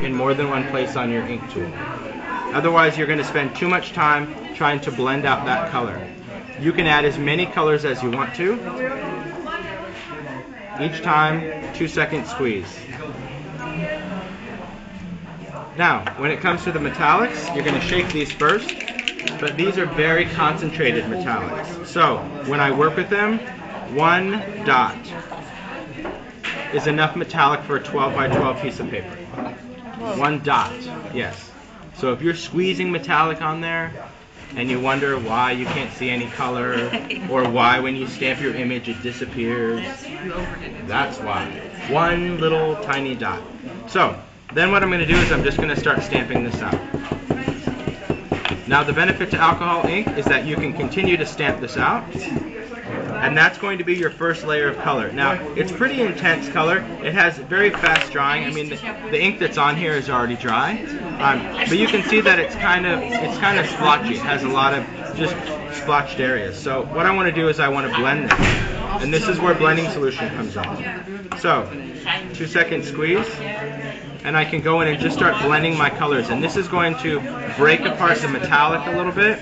in more than one place on your ink tool. Otherwise, you're going to spend too much time trying to blend out that color. You can add as many colors as you want to. Each time, 2-second squeeze. Now, when it comes to the metallics, you're going to shake these first, but these are very concentrated metallics. So, when I work with them, 1 dot is enough metallic for a 12 by 12 piece of paper. 1 dot, yes. So if you're squeezing metallic on there, and you wonder why you can't see any color, or why when you stamp your image it disappears, that's why. 1 little tiny dot. So, then what I'm going to do is I'm just going to start stamping this out. Now the benefit to alcohol ink is that you can continue to stamp this out, and that's going to be your first layer of color. Now, it's pretty intense color. It has very fast drying. I mean, the ink that's on here is already dry, but you can see that it's kind of splotchy. It has a lot of just splotched areas. So what I want to do is I want to blend this, and this is where blending solution comes in. So, 2-second squeeze, and I can go in and just start blending my colors. And this is going to break apart the metallic a little bit,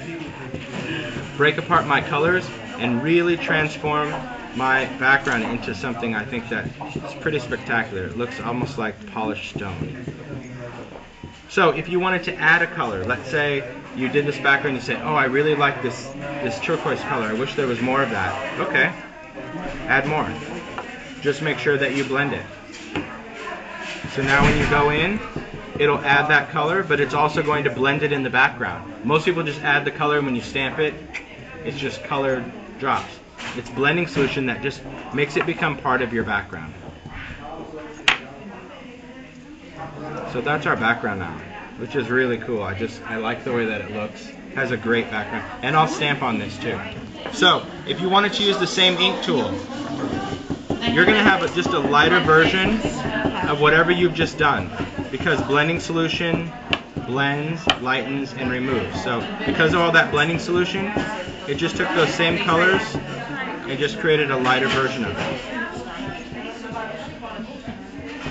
break apart my colors, and really transform my background into something I think that is pretty spectacular. It looks almost like polished stone. So if you wanted to add a color, let's say you did this background and you say, oh, I really like this turquoise color. I wish there was more of that. Okay, add more. Just make sure that you blend it. So now when you go in, it'll add that color, but it's also going to blend it in the background. Most people just add the color, and when you stamp it, it's just colored drops. It's blending solution that just makes it become part of your background. So that's our background now, which is really cool. I like the way that it looks. It has a great background. And I'll stamp on this too. So if you wanted to use the same ink tool, you're going to have just a lighter version of whatever you've just done, because blending solution blends, lightens, and removes. So because of all that blending solution, it just took those same colors and just created a lighter version of it.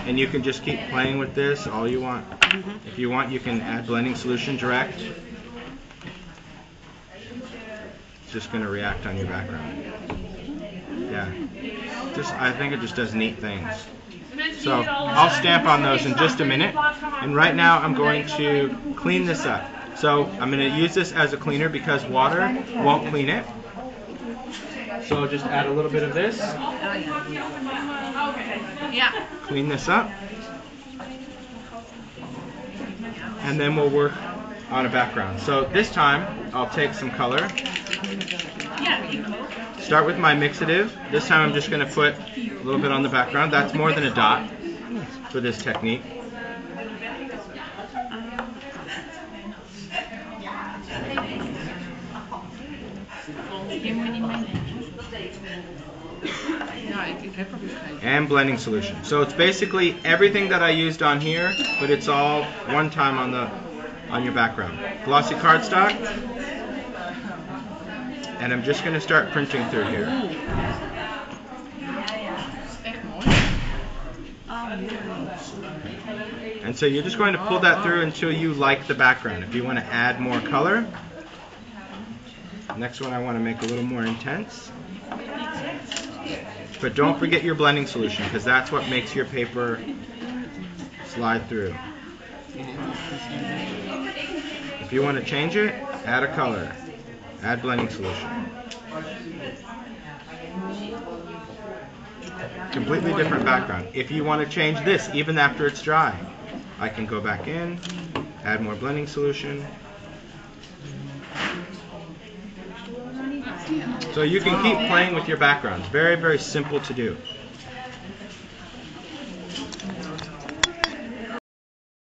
And you can just keep playing with this all you want. If you want, you can add blending solution direct. It's just going to react on your background. Yeah. I think it just does neat things. So I'll stamp on those in just a minute. And right now I'm going to clean this up. So I'm going to use this as a cleaner because water won't clean it. So I'll just add a little bit of this. Yeah. Clean this up. And then we'll work on a background. So this time I'll take some color. Start with my mixative. This time I'm just going to put a little bit on the background. That's more than a dot for this technique. And blending solution. So it's basically everything that I used on here, but it's all one time on your background. Glossy cardstock. And I'm just going to start printing through here. And so you're just going to pull that through until you like the background. If you want to add more color, next one I want to make a little more intense. But don't forget your blending solution, because that's what makes your paper slide through. If you want to change it, add a color. Add blending solution. Completely different background. If you want to change this, even after it's dry, I can go back in, add more blending solution. So you can keep playing with your backgrounds. Very, very simple to do.